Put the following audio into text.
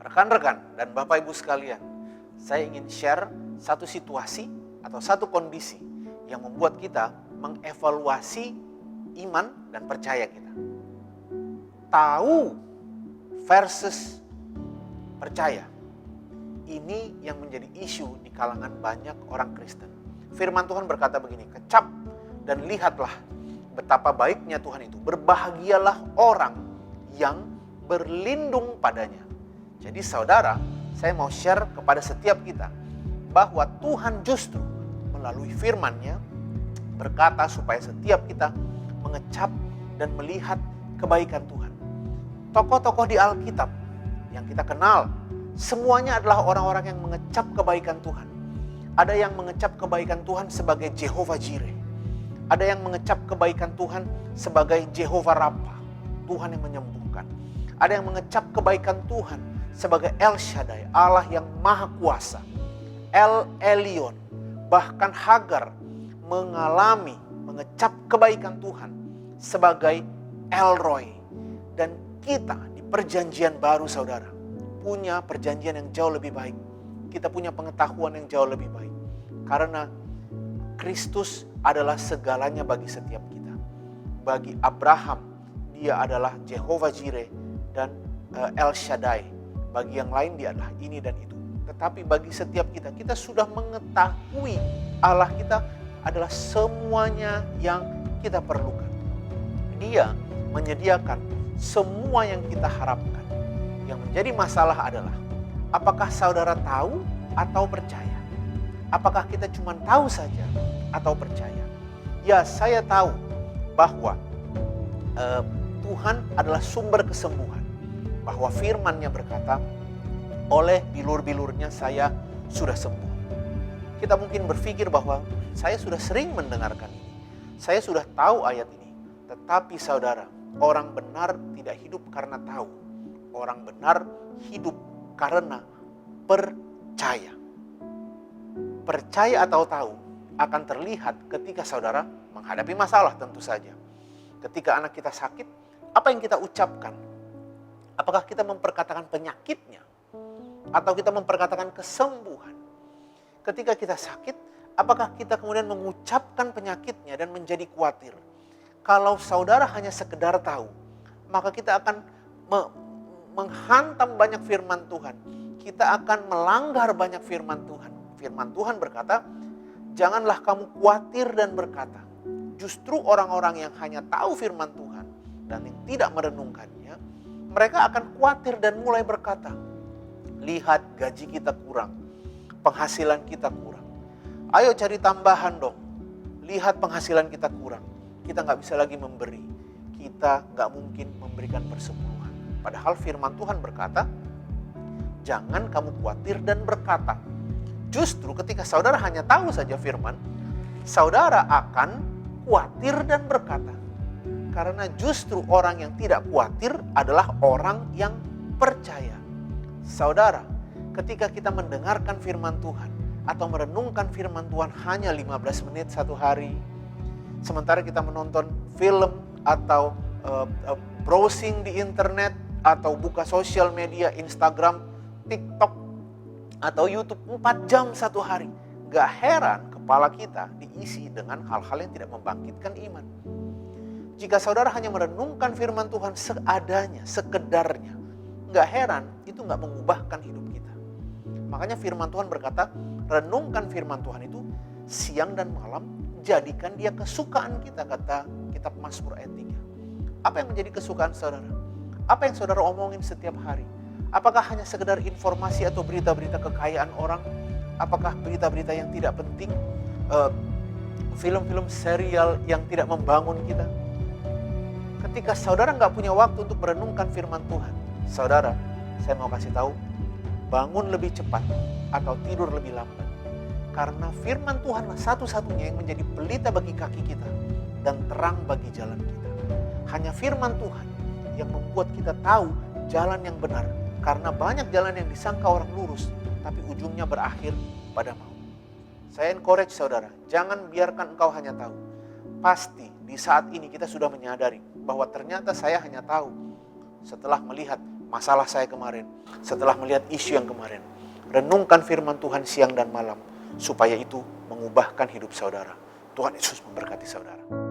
Rekan-rekan dan Bapak Ibu sekalian, saya ingin share satu situasi atau satu kondisi yang membuat kita mengevaluasi iman dan percaya kita. Tahu versus percaya. Ini yang menjadi isu di kalangan banyak orang Kristen. Firman Tuhan berkata begini, kecap dan lihatlah betapa baiknya Tuhan itu. Berbahagialah orang yang berlindung padanya. Jadi saudara, saya mau share kepada setiap kita bahwa Tuhan justru melalui firman-Nya berkata supaya setiap kita mengecap dan melihat kebaikan Tuhan. Tokoh-tokoh di Alkitab yang kita kenal, semuanya adalah orang-orang yang mengecap kebaikan Tuhan. Ada yang mengecap kebaikan Tuhan sebagai Jehovah Jireh. Ada yang mengecap kebaikan Tuhan sebagai Jehovah Rapha, Tuhan yang menyembuhkan. Ada yang mengecap kebaikan Tuhan sebagai El Shaddai, Allah yang Maha Kuasa. El Elyon, bahkan Hagar mengecap kebaikan Tuhan sebagai El Roy. Dan kita di perjanjian baru saudara, punya perjanjian yang jauh lebih baik. Kita punya pengetahuan yang jauh lebih baik. Karena Kristus adalah segalanya bagi setiap kita. Bagi Abraham, dia adalah Jehovah Jireh dan El Shaddai. Bagi yang lain dia adalah ini dan itu. Tetapi bagi setiap kita, kita sudah mengetahui Allah kita adalah semuanya yang kita perlukan. Dia menyediakan semua yang kita harapkan. Yang menjadi masalah adalah, apakah saudara tahu atau percaya? Apakah kita cuma tahu saja atau percaya? Ya, saya tahu bahwa Tuhan adalah sumber kesembuhan. Bahwa firman-Nya berkata, oleh bilur-bilurnya saya sudah sembuh. Kita mungkin berpikir bahwa saya sudah sering mendengarkan ini. Saya sudah tahu ayat ini. Tetapi saudara, orang benar tidak hidup karena tahu. Orang benar hidup karena percaya. Percaya atau tahu akan terlihat ketika saudara menghadapi masalah tentu saja. Ketika anak kita sakit, apa yang kita ucapkan? Apakah kita memperkatakan penyakitnya? Atau kita memperkatakan kesembuhan? Ketika kita sakit, apakah kita kemudian mengucapkan penyakitnya dan menjadi khawatir? Kalau saudara hanya sekedar tahu, maka kita akan menghantam banyak firman Tuhan. Kita akan melanggar banyak firman Tuhan. Firman Tuhan berkata, janganlah kamu khawatir dan berkata. Justru orang-orang yang hanya tahu firman Tuhan dan yang tidak merenungkannya, mereka akan khawatir dan mulai berkata, lihat gaji kita kurang, penghasilan kita kurang. Ayo cari tambahan dong, lihat penghasilan kita kurang. Kita gak bisa lagi memberi, kita gak mungkin memberikan persepuluhan. Padahal firman Tuhan berkata, jangan kamu khawatir dan berkata. Justru ketika saudara hanya tahu saja firman, saudara akan khawatir dan berkata. Karena justru orang yang tidak khawatir adalah orang yang percaya. Saudara, ketika kita mendengarkan firman Tuhan atau merenungkan firman Tuhan hanya 15 menit satu hari, sementara kita menonton film atau browsing di internet atau buka sosial media, Instagram, TikTok, atau YouTube 4 jam satu hari. Gak heran kepala kita diisi dengan hal-hal yang tidak membangkitkan iman. Jika saudara hanya merenungkan firman Tuhan seadanya, sekedarnya, gak heran itu gak mengubahkan hidup kita. Makanya firman Tuhan berkata, renungkan firman Tuhan itu siang dan malam, jadikan dia kesukaan kita, kata kitab Mazmur ayat 3. Apa yang menjadi kesukaan saudara? Apa yang saudara omongin setiap hari? Apakah hanya sekedar informasi atau berita-berita kekayaan orang? Apakah berita-berita yang tidak penting? Film-film serial yang tidak membangun kita? Ketika saudara nggak punya waktu untuk merenungkan firman Tuhan, saudara, saya mau kasih tahu, bangun lebih cepat atau tidur lebih lambat. Karena firman Tuhanlah satu-satunya yang menjadi pelita bagi kaki kita dan terang bagi jalan kita. Hanya firman Tuhan yang membuat kita tahu jalan yang benar. Karena banyak jalan yang disangka orang lurus, tapi ujungnya berakhir pada maut. Saya encourage saudara, jangan biarkan engkau hanya tahu. Pasti di saat ini kita sudah menyadari bahwa ternyata saya hanya tahu setelah melihat masalah saya kemarin, setelah melihat isu yang kemarin. Renungkan firman Tuhan siang dan malam, supaya itu mengubahkan hidup saudara. Tuhan Yesus memberkati saudara.